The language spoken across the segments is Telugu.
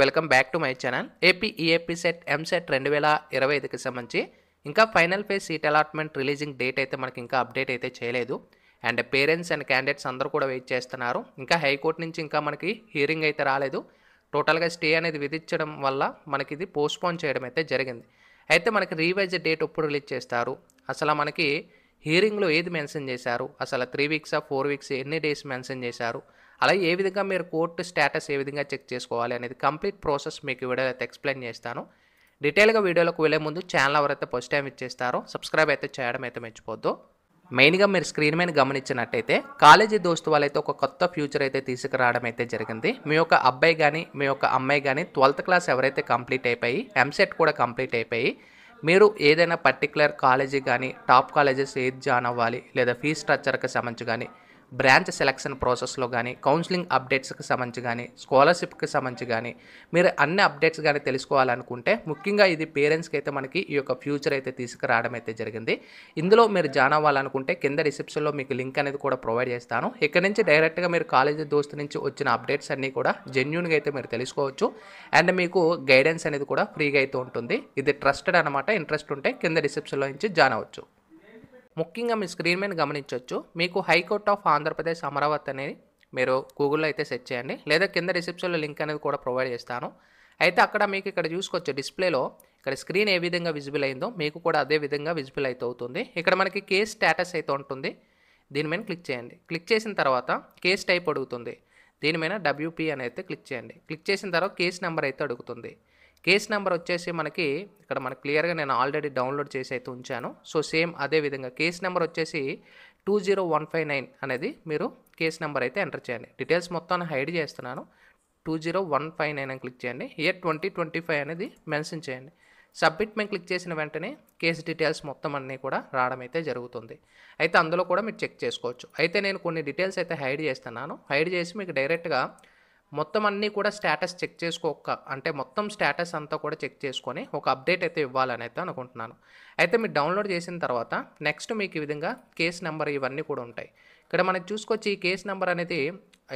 Welcome back to my channel. AP EAP CET EAMCET 2025కి సంబంధించి ఇంకా final phase seat allotment releasing date అయితే మనకి ఇంకా అప్డేట్ అయితే చేయలేదు. అండ్ పేరెంట్స్ అండ్ క్యాండిడేట్స్ అందరూ కూడా వెయిట్ చేస్తున్నారు. ఇంకా హైకోర్టు నుంచి ఇంకా మనకి హియరింగ్ అయితే రాలేదు. టోటల్గా స్టే అనేది విధించడం వల్ల మనకి ఇది పోస్ట్పోన్ చేయడం అయితే జరిగింది. అయితే మనకి రీవైజ్ డేట్ ఎప్పుడు రిలీజ్ చేస్తారు, అసలు మనకి హియరింగ్లో ఏది మెన్షన్ చేశారు, అసలు 3 వీక్సా 4 వీక్స్ ఎన్ని డేస్ మెన్షన్ చేశారు, అలాగే ఏ విధంగా మీరు కోర్టు స్టేటస్ ఏ విధంగా చెక్ చేసుకోవాలి అనేది కంప్లీట్ ప్రాసెస్ మీకు వీడియోలో అయితే ఎక్స్ప్లెయిన్ చేస్తాను. డీటెయిల్గా వీడియోలోకి వెళ్ళే ముందు ఛానల్ ఎవరైతే ఫస్ట్ టైం ఇచ్చేస్తారో సబ్స్క్రైబ్ అయితే చేయడం అయితే మర్చిపోద్దు. మెయిన్గా మీరు స్క్రీన్ మీద గమనించినట్టయితే కాలేజీ దోస్తు వాళ్ళైతే ఒక కొత్త ఫ్యూచర్ అయితే తీసుకురావడం అయితే జరిగింది. మీ యొక్క అబ్బాయి కానీ మీ యొక్క అమ్మాయి కానీ 12th క్లాస్ ఎవరైతే కంప్లీట్ అయిపోయి ఎంసెట్ కూడా కంప్లీట్ అయిపోయి మీరు ఏదైనా పర్టికులర్ కాలేజీ కానీ టాప్ కాలేజెస్ ఏది జాయిన్ అవ్వాలి, లేదా ఫీజ్ స్ట్రక్చర్కి సంబంధించి కానీ బ్రాంచ్ సెలక్షన్ ప్రాసెస్లో కానీ కౌన్సిలింగ్ అప్డేట్స్కి సంబంధించి కానీ స్కాలర్షిప్కి సంబంధించి కానీ మీరు అన్ని అప్డేట్స్ కానీ తెలుసుకోవాలనుకుంటే ముఖ్యంగా ఇది పేరెంట్స్కి అయితే మనకి ఈ యొక్క ఫ్యూచర్ అయితే తీసుకురావడం అయితే జరిగింది. ఇందులో మీరు జాయిన్ అవ్వాలనుకుంటే కింద డిస్క్రిప్షన్లో మీకు లింక్ అనేది కూడా ప్రొవైడ్ చేస్తాను. ఇక్కడ నుంచి డైరెక్ట్గా మీరు కాలేజీ దోస్తు నుంచి వచ్చిన అప్డేట్స్ అన్నీ కూడా జెన్యూన్గా అయితే మీరు తెలుసుకోవచ్చు. అండ్ మీకు గైడెన్స్ అనేది కూడా ఫ్రీగా అయితే ఉంటుంది. ఇది ట్రస్టెడ్ అనమాట. ఇంట్రెస్ట్ ఉంటే కింద డిస్క్రిప్షన్లో నుంచి జాయిన్ అవ్వచ్చు. ముఖ్యంగా మీ స్క్రీన్ మీద గమనించవచ్చు, మీకు హైకోర్ట్ ఆఫ్ ఆంధ్రప్రదేశ్ అమరావతి అనేది మీరు గూగుల్లో అయితే సెర్చ్ చేయండి, లేదా కింద డిస్క్రిప్షన్లో లింక్ అనేది కూడా ప్రొవైడ్ చేస్తాను. అయితే అక్కడ మీకు ఇక్కడ చూసుకోవచ్చు డిస్ప్లేలో ఇక్కడ స్క్రీన్ ఏ విధంగా విజిబుల్ అయిందో మీకు కూడా అదే విధంగా విజిబుల్ అయితే అవుతుంది. ఇక్కడ మనకి కేస్ స్టేటస్ అయితే ఉంటుంది. దీని మీద క్లిక్ చేయండి. క్లిక్ చేసిన తర్వాత కేస్ టైప్ అడుగుతుంది. దీని మీద WP అని అయితే క్లిక్ చేయండి. క్లిక్ చేసిన తర్వాత కేస్ నెంబర్ అయితే అడుగుతుంది. కేస్ నెంబర్ వచ్చేసి మనకి ఇక్కడ మనకు క్లియర్గా నేను ఆల్రెడీ డౌన్లోడ్ చేసి అయితే ఉంచాను. సో సేమ్ అదే విధంగా కేస్ నెంబర్ వచ్చేసి 20159 అనేది మీరు కేస్ నెంబర్ అయితే ఎంటర్ చేయండి. డీటెయిల్స్ మొత్తాన్ని హైడ్ చేస్తున్నాను. 20159 అని క్లిక్ చేయండి. ఇయర్ 2025 అనేది మెన్షన్ చేయండి. సబ్మిట్ మీద క్లిక్ చేసిన వెంటనే కేసు డీటెయిల్స్ మొత్తం అన్నీ కూడా రావడం అయితే జరుగుతుంది. అయితే అందులో కూడా మీరు చెక్ చేసుకోవచ్చు. అయితే నేను కొన్ని డీటెయిల్స్ అయితే హైడ్ చేస్తున్నాను. హైడ్ చేసి మీకు డైరెక్ట్గా మొత్తం అన్నీ కూడా స్టేటస్ చెక్ చేసుకోక అంటే మొత్తం స్టేటస్ అంతా కూడా చెక్ చేసుకొని ఒక అప్డేట్ అయితే ఇవ్వాలని అయితే అనుకుంటున్నాను. అయితే మీరు డౌన్లోడ్ చేసిన తర్వాత నెక్స్ట్ మీకు ఈ విధంగా కేస్ నెంబర్ ఇవన్నీ కూడా ఉంటాయి. ఇక్కడ మనకి చూసుకోవచ్చు ఈ కేస్ నెంబర్ అనేది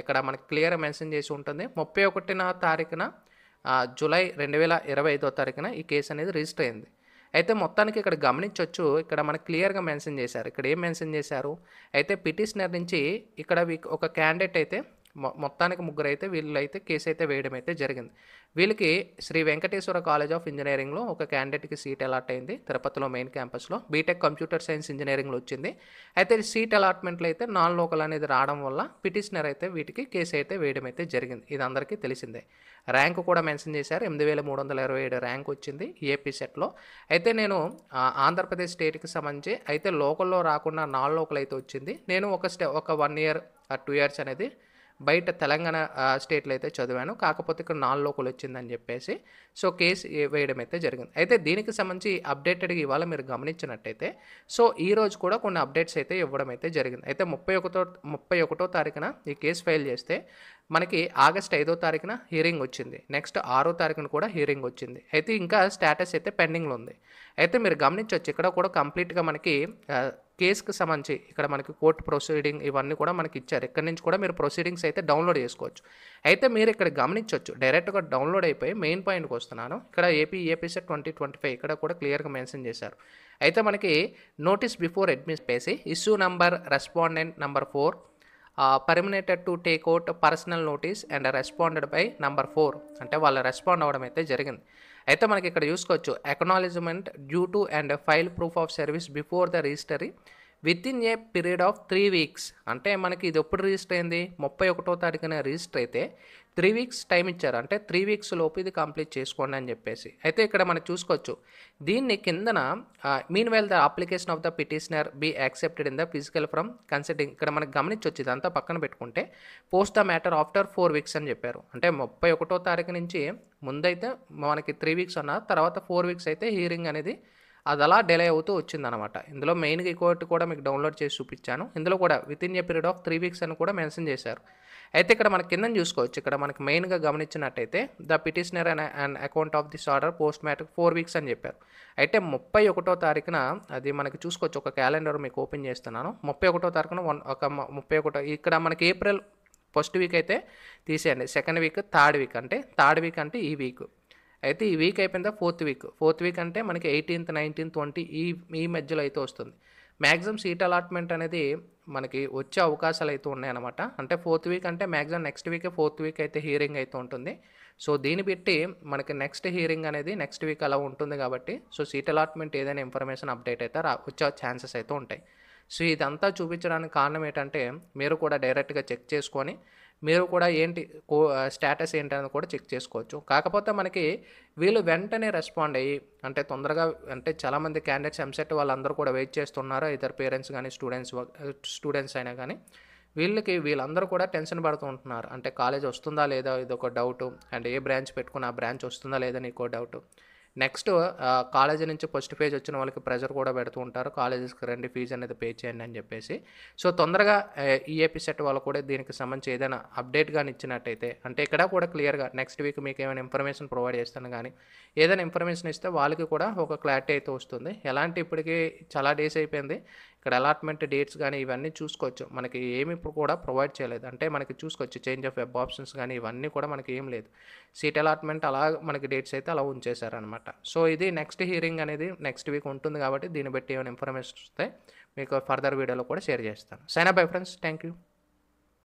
ఇక్కడ మనకి క్లియర్గా మెన్షన్ చేసి ఉంటుంది. 31వ తారీఖున జూలై 2025వ తారీఖున ఈ కేసు అనేది రిజిస్టర్ అయింది. అయితే మొత్తానికి ఇక్కడ గమనించవచ్చు, ఇక్కడ మనకు క్లియర్గా మెన్షన్ చేశారు. ఇక్కడ ఏం మెన్షన్ చేశారు, అయితే పిటిషనర్ నుంచి ఇక్కడ ఒక క్యాండిడేట్ అయితే మొత్తానికి ముగ్గురు అయితే వీళ్ళైతే కేసు అయితే వేయడం అయితే జరిగింది. వీళ్ళకి శ్రీ వెంకటేశ్వర కాలేజ్ ఆఫ్ ఇంజనీరింగ్లో ఒక క్యాండిడేట్కి సీట్ అలాట్ అయింది. తిరుపతిలో మెయిన్ క్యాంపస్లో బీటెక్ కంప్యూటర్ సైన్స్ ఇంజనీరింగ్లో వచ్చింది. అయితే సీట్ అలాట్మెంట్లో అయితే నాన్ లోకల్ అనేది రావడం వల్ల పిటిషనర్ అయితే వీటికి కేసు అయితే వేయడం అయితే జరిగింది. ఇది అందరికీ తెలిసిందే. ర్యాంక్ కూడా మెన్షన్ చేశారు. 8327 ర్యాంక్ వచ్చింది ఏపీ సెట్లో. అయితే నేను ఆంధ్రప్రదేశ్ స్టేట్కి సంబంధించి అయితే లోకల్లో రాకుండా నాన్ లోకల్ అయితే వచ్చింది. నేను ఒక 1 ఇయర్ 2 ఇయర్స్ అనేది బయట తెలంగాణ స్టేట్లో అయితే చదివాను. కాకపోతే ఇక్కడ నాన్ లోకల్ వచ్చిందని చెప్పేసి సో కేసు వేయడం అయితే జరిగింది. అయితే దీనికి సంబంధించి అప్డేటెడ్గా ఇవాళ మీరు గమనించినట్టయితే సో ఈ రోజు కూడా కొన్ని అప్డేట్స్ అయితే ఇవ్వడం అయితే జరిగింది. అయితే 31వ తారీఖున ఈ కేసు ఫైల్ చేస్తే మనకి ఆగస్ట్ 5వ తారీఖున హియరింగ్ వచ్చింది. నెక్స్ట్ 6వ తారీఖున కూడా హియరింగ్ వచ్చింది. అయితే ఇంకా స్టేటస్ అయితే పెండింగ్లో ఉంది. అయితే మీరు గమనించవచ్చు ఇక్కడ కూడా కంప్లీట్గా మనకి కేసుకి సంబంధించి ఇక్కడ మనకి కోర్టు ప్రొసీడింగ్ ఇవన్నీ కూడా మనకి ఇచ్చారు. ఇక్కడ నుంచి కూడా మీరు ప్రొసీడింగ్స్ అయితే డౌన్లోడ్ చేసుకోవచ్చు. అయితే మీరు ఇక్కడ గమనించవచ్చు డైరెక్ట్గా డౌన్లోడ్ అయిపోయి మెయిన్ పాయింట్కి వస్తున్నాను. ఇక్కడ ఏపీ సెట్ 2025 ఇక్కడ కూడా క్లియర్గా మెన్షన్ చేశారు. అయితే మనకి నోటీస్ బిఫోర్ అడ్మిట్ పేసి issue number respondent number 4 permitted to take out personal notice and responded by number 4 అంటే వాళ్ళు రెస్పాండ్ అవ్వడం అయితే జరిగింది. అయితే మనకి ఇక్కడ చూసుకోవచ్చు acknowledgement due to and file proof of service before the registry within a period of 3 weeks. అంటే మనకి ఇది ఎప్పుడు రిజిస్టర్ అయింది, 31వ తారీఖున రిజిస్టర్ అయితే 3 వీక్స్ టైం ఇచ్చారు. అంటే 3 వీక్స్ లోపు ఇది కంప్లీట్ చేసుకోండి అని చెప్పేసి. అయితే ఇక్కడ మనం చూసుకోవచ్చు దీన్ని కిందన meanwhile the application of the petitioner be accepted in the physical from considering. ఇక్కడ మనకు గమనించవచ్చు ఇదంతా పక్కన పెట్టుకుంటే post the matter after 4 weeks అని చెప్పారు. అంటే 31వ తారీఖు నుంచి ముందైతే మనకి 3 వీక్స్ అన్నారు, తర్వాత 4 వీక్స్ అయితే హియరింగ్ అనేది అది అలా డిలే అవుతూ వచ్చిందనమాట. ఇందులో మెయిన్గా ఈ కోర్టు కూడా మీకు డౌన్లోడ్ చేసి చూపించాను. ఇందులో కూడా with in a period of 3 weeks అని కూడా మెన్షన్ చేశారు. అయితే ఇక్కడ మనకి కింద చూసుకోవచ్చు, ఇక్కడ మనకి మెయిన్గా గమనించినట్టయితే the petitioner and account of this order post matter 4 weeks అని చెప్పారు. అయితే 31వ తారీఖున అది మనకి చూసుకోవచ్చు, ఒక క్యాలెండర్ మీకు ఓపెన్ చేస్తున్నాను. 31వ తారీఖున 31 ఇక్కడ మనకి ఏప్రిల్ ఫస్ట్ వీక్ అయితే తీసేయండి. సెకండ్ వీక్, థర్డ్ వీక్ అంటే ఈ వీక్. అయితే ఈ వీక్ అయిపోయిందా ఫోర్త్ వీక్ అంటే మనకి 18th, 19th, 20 ఈ మధ్యలో అయితే వస్తుంది. మ్యాక్సిమం సీట్ అలాట్మెంట్ అనేది మనకి వచ్చే అవకాశాలు అయితే ఉన్నాయన్నమాట. అంటే ఫోర్త్ వీక్ అంటే మ్యాక్సిమం నెక్స్ట్ వీకే ఫోర్త్ వీక్ అయితే హియరింగ్ అయితే ఉంటుంది. సో దీన్ని బట్టి మనకి నెక్స్ట్ హియరింగ్ అనేది నెక్స్ట్ వీక్ అలా ఉంటుంది కాబట్టి సో సీట్ అలాట్మెంట్ ఏదైనా ఇన్ఫర్మేషన్ అప్డేట్ అయితే వచ్చే ఛాన్సెస్ అయితే ఉంటాయి. సో ఇదంతా చూపించడానికి కారణం ఏంటంటే మీరు కూడా డైరెక్ట్గా చెక్ చేసుకొని మీరు కూడా స్టేటస్ ఏంటనేది కూడా చెక్ చేసుకోవచ్చు. కాకపోతే మనకి వీళ్ళు వెంటనే రెస్పాండ్ అయ్యి అంటే తొందరగా అంటే చాలామంది క్యాండిడేట్స్ ఎంసెట్ వాళ్ళందరూ కూడా వెయిట్ చేస్తున్నారు. ఇద్దరు పేరెంట్స్ కానీ స్టూడెంట్స్ అయినా కానీ వీళ్ళందరూ కూడా టెన్షన్ పడుతూ ఉంటున్నారు. అంటే కాలేజ్ వస్తుందా లేదా ఇదొక డౌటు. అండ్ ఏ బ్రాంచ్ పెట్టుకుని ఆ బ్రాంచ్ వస్తుందా లేదా నీకో డౌటు. నెక్స్ట్ కాలేజీ నుంచి ఫస్ట్ ఫేజ్ వచ్చిన వాళ్ళకి ప్రెషర్ కూడా పెడుతూ ఉంటారు. కాలేజెస్కి రండి, ఫీజు అనేది పే చేయండి అని చెప్పేసి. సో తొందరగా ఈఏపీ సెట్ వాళ్ళు కూడా దీనికి సంబంధించి ఏదైనా అప్డేట్ కానీ ఇచ్చినట్టయితే అంటే ఇక్కడ కూడా క్లియర్గా నెక్స్ట్ వీక్ మీకు ఏమైనా ఇన్ఫర్మేషన్ ప్రొవైడ్ చేస్తాను కానీ ఏదైనా ఇన్ఫర్మేషన్ ఇస్తే వాళ్ళకి కూడా ఒక క్లారిటీ అయితే వస్తుంది. ఎలాంటి ఇప్పటికీ చాలా డేస్ అయిపోయింది. ఇక్కడ అలాట్మెంట్ డేట్స్ కానీ ఇవన్నీ చూసుకోవచ్చు. మనకి ఏమి ఇప్పుడు కూడా ప్రొవైడ్ చేయలేదు. అంటే మనకి చూసుకోవచ్చు చేంజ్ ఆఫ్ వెబ్ ఆప్షన్స్ కానీ ఇవన్నీ కూడా మనకి ఏం లేదు. సీట్ అలాట్మెంట్ అలా మనకి డేట్స్ అయితే అలా ఉంచేశారనమాట. సో ఇది నెక్స్ట్ హియరింగ్ అనేది నెక్స్ట్ వీక్ ఉంటుంది కాబట్టి దీన్ని బట్టి ఏమైనా ఇన్ఫర్మేషన్ వస్తే మీకు ఫర్దర్ వీడియోలో కూడా షేర్ చేస్తాను. Sign up bye friends. Thank you.